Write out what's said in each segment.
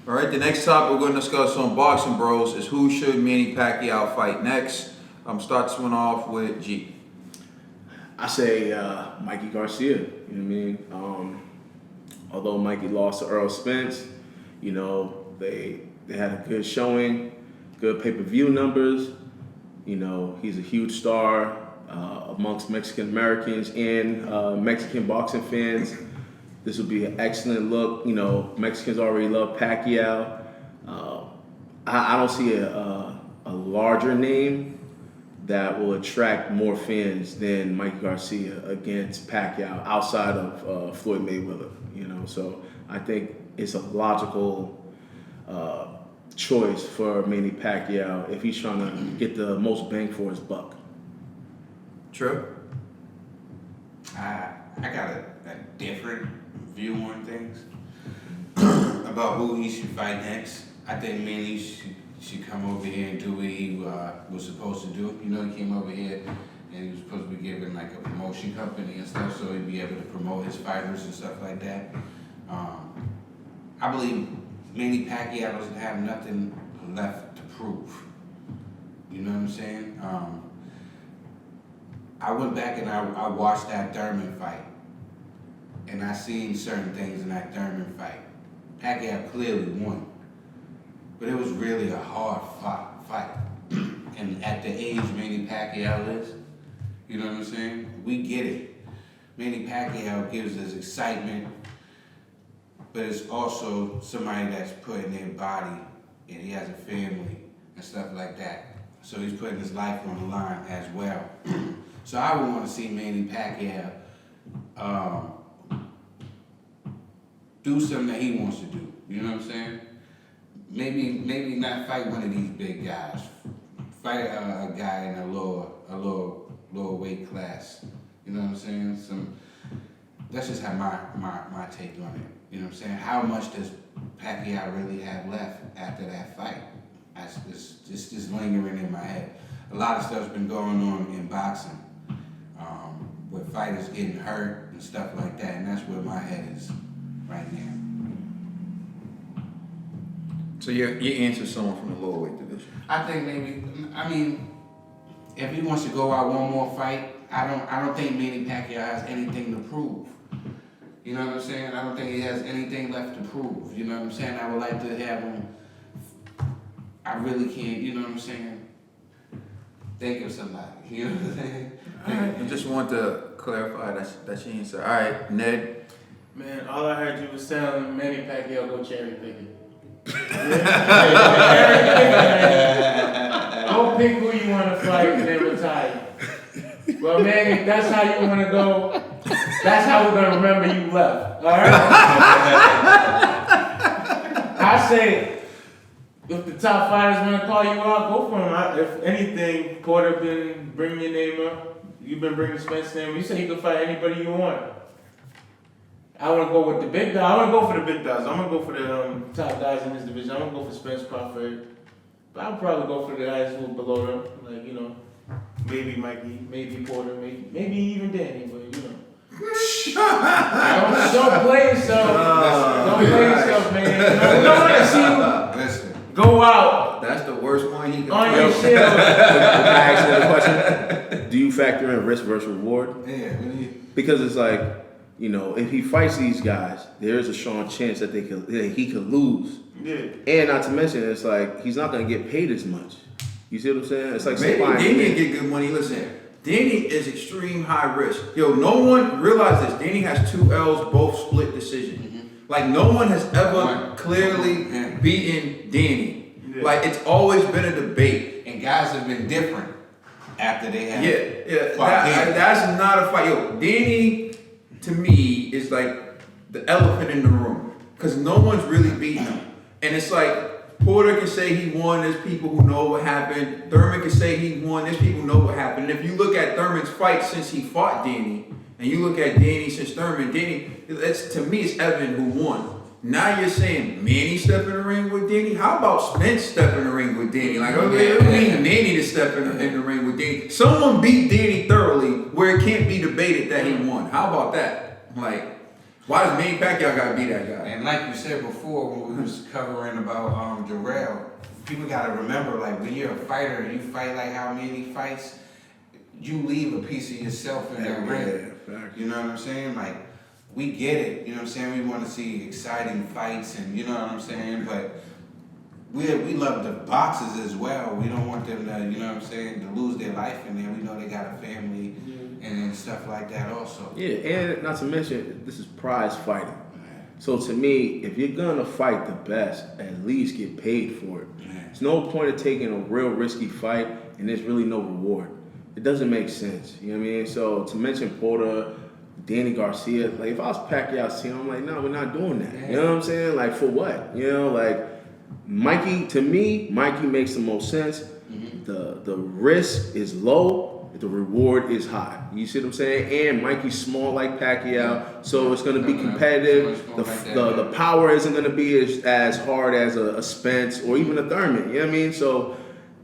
All right, the next topic we're going to discuss on Boxing Bros is who should Manny Pacquiao fight next. Start this one off with G. I say Mikey Garcia. You know what I mean? Although Mikey lost to Earl Spence, you know, they had a good showing, good pay-per-view numbers. You know, he's a huge star amongst Mexican Americans and Mexican boxing fans. This would be an excellent look. You know, Mexicans already love Pacquiao. I don't see a larger name that will attract more fans than Mikey Garcia against Pacquiao outside of Floyd Mayweather. You know, so I think it's a logical choice for Manny Pacquiao if he's trying to get the most bang for his buck. True. I got a different view on things about who he should fight next. I think Manny should come over here and do what he was supposed to do. You know, he came over here and he was supposed to be given like a promotion company and stuff, so he'd be able to promote his fighters and stuff like that. I believe Manny Pacquiao doesn't have nothing left to prove. You know what I'm saying? I went back and I watched that Thurman fight, and I seen certain things in that Thurman fight. Pacquiao clearly won, but it was really a hard fight. And at the age Manny Pacquiao is, you know what I'm saying? We get it. Manny Pacquiao gives us excitement, but it's also somebody that's putting their body, and he has a family and stuff like that. So he's putting his life on the line as well. So I would want to see Manny Pacquiao do something that he wants to do. You know what I'm saying? Maybe not fight one of these big guys. Fight a guy in a lower weight class. You know what I'm saying? That's just how my take on it. You know what I'm saying? How much does Pacquiao really have left after that fight? It's just lingering in my head. A lot of stuff's been going on in boxing, with fighters getting hurt and stuff like that, and that's where my head is right now. So your answer is someone from the lower weight division. I think if he wants to go out one more fight, I don't think Manny Pacquiao has anything to prove. You know what I'm saying? I don't think he has anything left to prove. You know what I'm saying? I would like to have him. I really can't. You know what I'm saying? Think of somebody. You know what I'm saying? I just want to clarify that's your answer. All right, Ned. Man, all I heard you was telling Manny Pacquiao go cherry picking. Don't pick who you want to fight and then retire. Well, Manny, that's how you want to go. That's how we're going to remember you left. All right? I say, if the top fighters want to call you out, go for them. If anything, Porter been bringing your name up. You've been bringing Spence's name. You say you can fight anybody you want. I want to go with the big guy. I want to go for the big guys. I'm going to go for the top guys in this division. I'm going to go for Spence Crawford. But I'll probably go for the guys who are below them. Like, you know, maybe Mikey, maybe Porter, maybe even Danny, but you know. don't play yourself. Don't play yourself, man. We don't want to see you go out. That's the worst one he can on your shield. Can I ask you a question? Do you factor in risk versus reward? Yeah. Because it's like, you know, if he fights these guys, there is a strong chance that he could lose. Yeah. And not to mention, it's like he's not going to get paid as much. You see what I'm saying? It's like maybe Danny can get good money. Listen, Danny is extreme high risk. Yo, no one realized this. Danny has 2 L's, both split decision. Mm-hmm. Like no one has ever clearly beaten Danny. Yeah. Like it's always been a debate, and guys have been different after they have. Yeah. That's not a fight. Yo, Danny to me is like the elephant in the room because no one's really beaten him, and it's like. Porter can say he won, there's people who know what happened. Thurman can say he won, there's people who know what happened. And if you look at Thurman's fight since he fought Danny, and you look at Danny since Thurman, to me, it's Evan who won. Now you're saying Manny step in the ring with Danny? How about Spence step in the ring with Danny? Like, okay, we need Manny to step in the ring with Danny. Someone beat Danny thoroughly where it can't be debated that he won. How about that? Like, Why does Manny Pacquiao gotta be that guy? And like you said before, when we was covering about Jarrell, people gotta remember, like, when you're a fighter and you fight like how Manny fights, you leave a piece of yourself in that ring. You know what I'm saying? Like, we get it. You know what I'm saying? We want to see exciting fights, and you know what I'm saying. But we love the boxers as well. We don't want them to, you know what I'm saying, to lose their life in there. We know they got a family and stuff like that also. Yeah, and not to mention, this is prize fighting. So to me, if you're gonna fight the best, at least get paid for it. There's no point of taking a real risky fight and there's really no reward. It doesn't make sense. You know what I mean? So to mention Porter, Danny Garcia, like if I was Pacquiao's team, I'm like, no, we're not doing that. You know what I'm saying? Like for what? You know, like Mikey, to me, Mikey makes the most sense. The risk is low. The reward is high. You see what I'm saying? And Mikey's small like Pacquiao, so it's going to be competitive. The power isn't going to be as hard as a Spence or even a Thurman. You know what I mean? So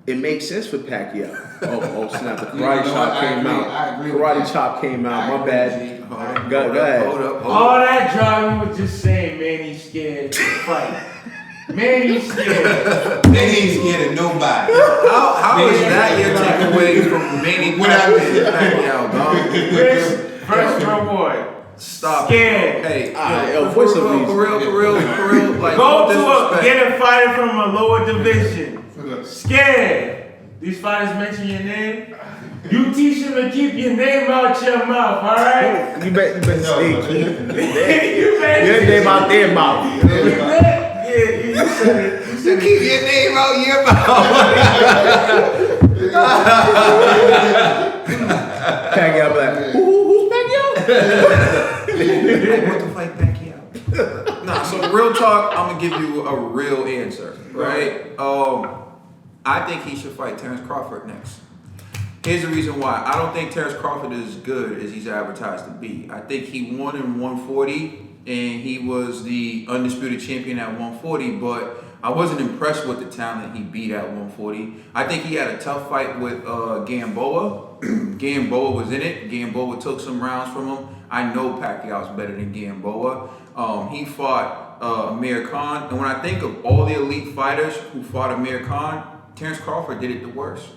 it makes sense for Pacquiao. Oh snap! The karate chop came out. Karate chop came out. My bad. Go ahead. Hold up. All that drama you was just saying, Manny's scared to fight. Manny's scared. They ain't scared of nobody. How is that your takeaway from Manny Pacquiao, dog? First reward. Stop. Scared. Hey, for real. Like, Go no to disrespect. get a fighter from a lower division. Scared. These fighters mention your name. You teach them to keep your name out your mouth, all right? You better say keep You your name out their mouth. Yeah, you said it. You keep your name out your mouth. Pacquiao be like, who's Pacquiao? I want to fight Pacquiao. Nah, so real talk, I'm gonna give you a real answer, right? I think he should fight Terrence Crawford next. Here's the reason why. I don't think Terrence Crawford is as good as he's advertised to be. I think he won in 140, and he was the undisputed champion at 140, but I wasn't impressed with the talent he beat at 140. I think he had a tough fight with Gamboa. Gamboa was in it. Gamboa took some rounds from him. I know Pacquiao's better than Gamboa. He fought Amir Khan, and when I think of all the elite fighters who fought Amir Khan, Terrence Crawford did it the worst.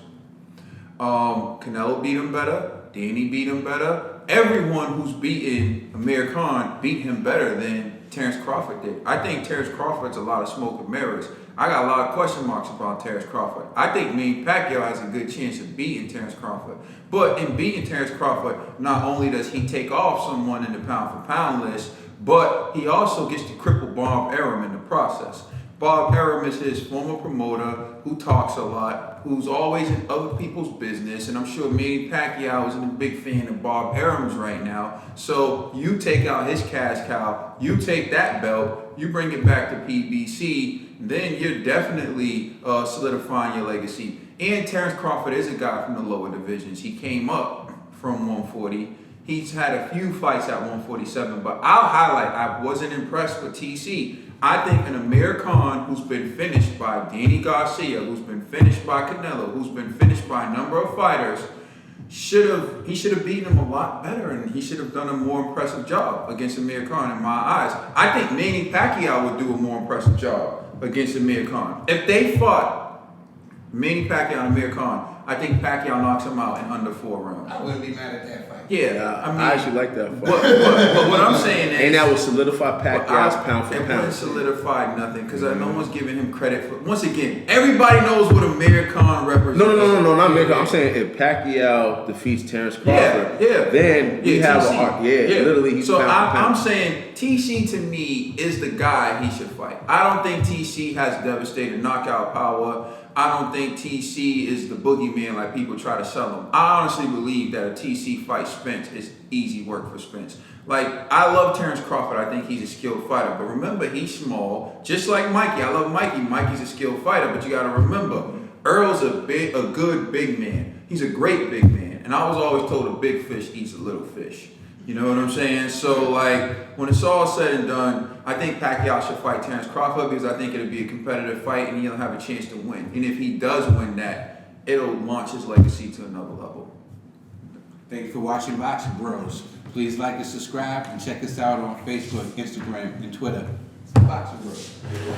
Canelo beat him better. Danny beat him better. Everyone who's beaten Amir Khan beat him better than Terrence Crawford did. I think Terrence Crawford's a lot of smoke and mirrors. I got a lot of question marks about Terrence Crawford. I think Manny Pacquiao has a good chance of beating Terrence Crawford. But in beating Terrence Crawford, not only does he take off someone in the pound-for-pound list, but he also gets to cripple Bob Arum in the process. Bob Arum is his former promoter who talks a lot, who's always in other people's business, and I'm sure Manny Pacquiao isn't a big fan of Bob Arum's right now. So you take out his cash cow, you take that belt, you bring it back to PBC, then you're definitely solidifying your legacy. And Terrence Crawford is a guy from the lower divisions. He came up from 140. He's had a few fights at 147, but I'll highlight I wasn't impressed with TC. I think an Amir Khan who's been finished by Danny Garcia, who's been finished by Canelo, who's been finished by a number of fighters, should have beaten him a lot better, and he should have done a more impressive job against Amir Khan in my eyes. I think Manny Pacquiao would do a more impressive job against Amir Khan. If they fought Manny Pacquiao and Amir Khan, I think Pacquiao knocks him out in under 4 rounds. I wouldn't be mad at that fight. Yeah, I mean, I actually like that fight. But what I'm saying is, And that would solidify Pacquiao's pound for it pound. wouldn't solidify nothing because no one's giving him credit for. Once again, everybody knows what Amir Khan represents. No, not America. I'm saying if Pacquiao defeats Terrence Crawford, then we have TC. a literally he's so pound for pound. I'm saying TC to me is the guy he should fight. I don't think TC has devastating knockout power. I don't think TC is the boogeyman like people try to sell him. I honestly believe that a TC fight Spence is easy work for Spence. Like, I love Terrence Crawford. I think he's a skilled fighter. But remember, he's small. Just like Mikey. I love Mikey. Mikey's a skilled fighter. But you got to remember, Earl's a good big man. He's a great big man. And I was always told a big fish eats a little fish. You know what I'm saying? So, like, when it's all said and done, I think Pacquiao should fight Terrence Crawford because I think it'll be a competitive fight and he'll have a chance to win. And if he does win that, it'll launch his legacy to another level. Thank you for watching Boxing Bros. Please like and subscribe and check us out on Facebook, Instagram, and Twitter. It's the Boxing World.